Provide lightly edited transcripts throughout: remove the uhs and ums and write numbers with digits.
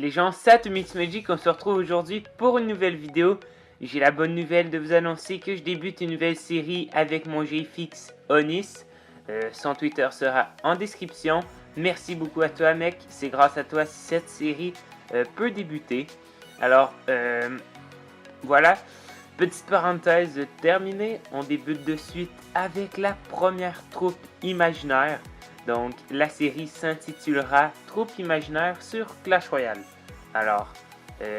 les gens, c'est Atomic Magic, on se retrouve aujourd'hui pour une nouvelle vidéo. J'ai la bonne nouvelle de vous annoncer que je débute une nouvelle série avec mon GFX Onis. Son Twitter sera en description. Merci beaucoup à toi mec, c'est grâce à toi si cette série peut débuter. Alors voilà, petite parenthèse terminée, on débute de suite avec la première troupe imaginaire. Donc, la série s'intitulera Troupe imaginaire sur Clash Royale. Alors,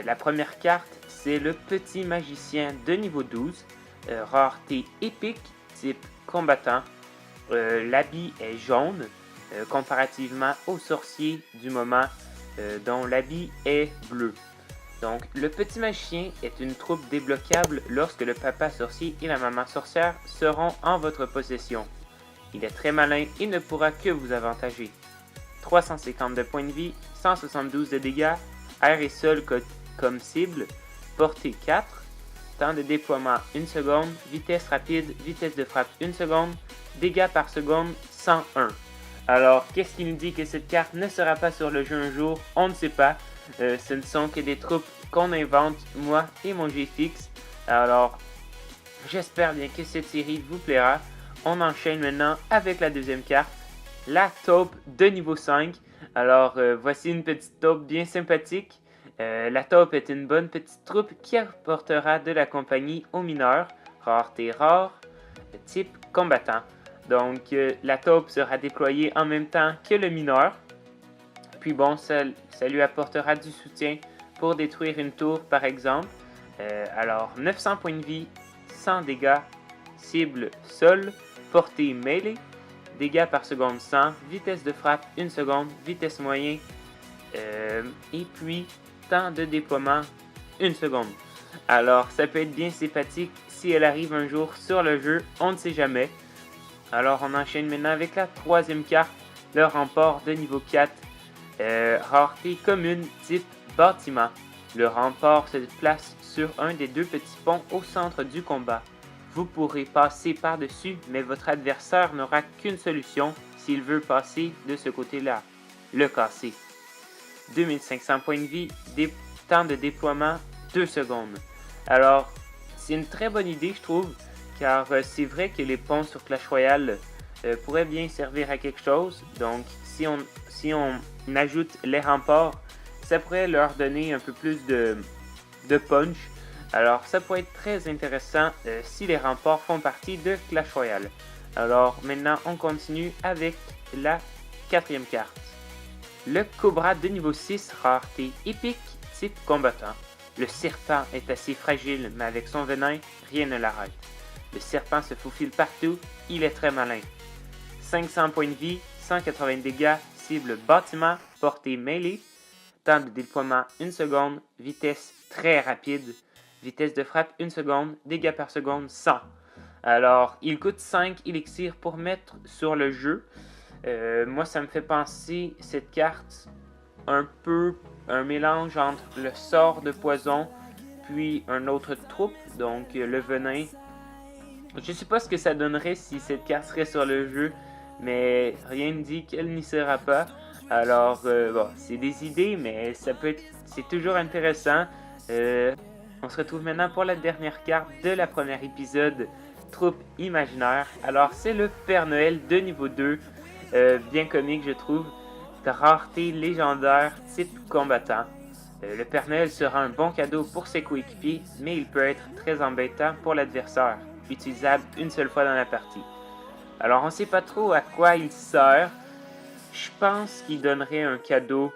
la première carte, c'est le petit magicien de niveau 12, rareté épique, type combattant. L'habit est jaune, comparativement au sorcier du moment, dont l'habit est bleu. Donc, le petit magicien est une troupe débloquable lorsque le papa sorcier et la maman sorcière seront en votre possession. Il est très malin et ne pourra que vous avantager. 350 de points de vie, 172 de dégâts, air et sol comme cible, portée 4, temps de déploiement 1 seconde, vitesse rapide, vitesse de frappe 1 seconde, dégâts par seconde 101. Alors, qu'est-ce qui nous dit que cette carte ne sera pas sur le jeu un jour? On ne sait pas. Ce ne sont que des troupes qu'on invente, moi et mon GFX. Alors, j'espère bien que cette série vous plaira. On enchaîne maintenant avec la deuxième carte, la taupe de niveau 5. Alors, voici une petite taupe bien sympathique. La taupe est une bonne petite troupe qui apportera de la compagnie aux mineurs, rareté rare, type combattant. Donc, la taupe sera déployée en même temps que le mineur. Puis bon, ça lui apportera du soutien pour détruire une tour par exemple. Alors, 900 points de vie, 100 dégâts, cible sol, portée mêlée, dégâts par seconde 100, vitesse de frappe 1 seconde, vitesse moyen, et puis temps de déploiement 1 seconde. Alors, ça peut être bien sympathique si elle arrive un jour sur le jeu, on ne sait jamais. Alors, on enchaîne maintenant avec la troisième carte, le rempart de niveau 4, rareté commune type bâtiment. Le rempart se place sur un des deux petits ponts au centre du combat. Vous pourrez passer par-dessus, mais votre adversaire n'aura qu'une solution s'il veut passer de ce côté-là, le casser. 2500 points de vie, temps de déploiement 2 secondes. Alors, c'est une très bonne idée je trouve, car c'est vrai que les ponts sur Clash Royale pourraient bien servir à quelque chose. Donc, si on ajoute les remparts, ça pourrait leur donner un peu plus de punch. Alors, ça pourrait être très intéressant si les remparts font partie de Clash Royale. Alors, maintenant, on continue avec la quatrième carte. Le Cobra de niveau 6, rareté épique, type combattant. Le serpent est assez fragile, mais avec son venin, rien ne l'arrête. Le serpent se faufile partout, il est très malin. 500 points de vie, 180 dégâts, cible bâtiment, portée mêlée, temps de déploiement 1 seconde, vitesse très rapide, vitesse de frappe 1 seconde, dégâts par seconde 100. Alors, il coûte 5 élixirs pour mettre sur le jeu. Moi, ça me fait penser, cette carte, un peu un mélange entre le sort de poison, puis un autre troupe, donc le venin. Je sais pas ce que ça donnerait si cette carte serait sur le jeu, mais rien ne dit qu'elle n'y sera pas. Alors, bon, c'est des idées, mais c'est toujours intéressant. On se retrouve maintenant pour la dernière carte de la première épisode, troupe imaginaire. Alors, c'est le Père Noël de niveau 2, bien comique je trouve, de rareté légendaire type combattant. Le Père Noël sera un bon cadeau pour ses coéquipiers, mais il peut être très embêtant pour l'adversaire, utilisable une seule fois dans la partie. Alors, on ne sait pas trop à quoi il sert. Je pense qu'il donnerait un cadeau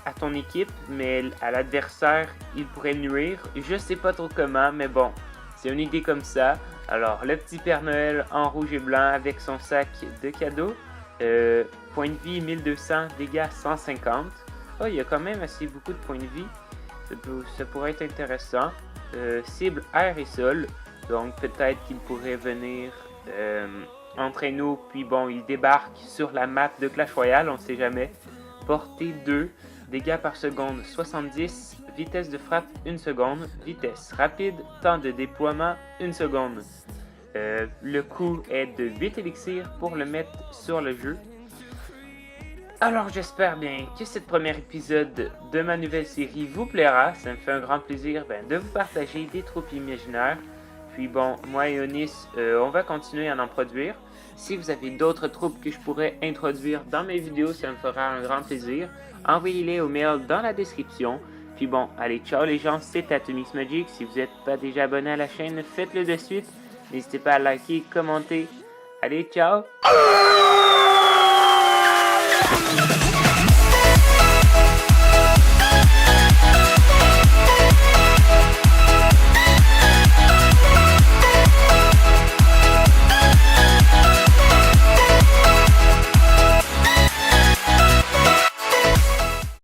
à ton équipe, mais à l'adversaire, il pourrait nuire. Je sais pas trop comment, mais bon, c'est une idée comme ça. Alors, le petit Père Noël en rouge et blanc avec son sac de cadeaux. Points de vie 1200, dégâts 150. Oh, il y a quand même assez beaucoup de points de vie. Ça pourrait être intéressant. Cible air et sol. Donc, peut-être qu'il pourrait venir entre nous. Puis bon, il débarque sur la map de Clash Royale, on ne sait jamais. Portée 2. Dégâts par seconde 70, vitesse de frappe 1 seconde, vitesse rapide, temps de déploiement 1 seconde. Le coût est de 8 élixirs pour le mettre sur le jeu. Alors j'espère bien que ce premier épisode de ma nouvelle série vous plaira. Ça me fait un grand plaisir de vous partager des troupes imaginaires. Puis bon, moi et Onis, on va continuer à en produire. Si vous avez d'autres troupes que je pourrais introduire dans mes vidéos, ça me fera un grand plaisir. Envoyez-les au mail dans la description. Puis bon, allez, ciao les gens, c'est Atomix Magic. Si vous n'êtes pas déjà abonné à la chaîne, faites-le de suite. N'hésitez pas à liker, commenter. Allez, ciao!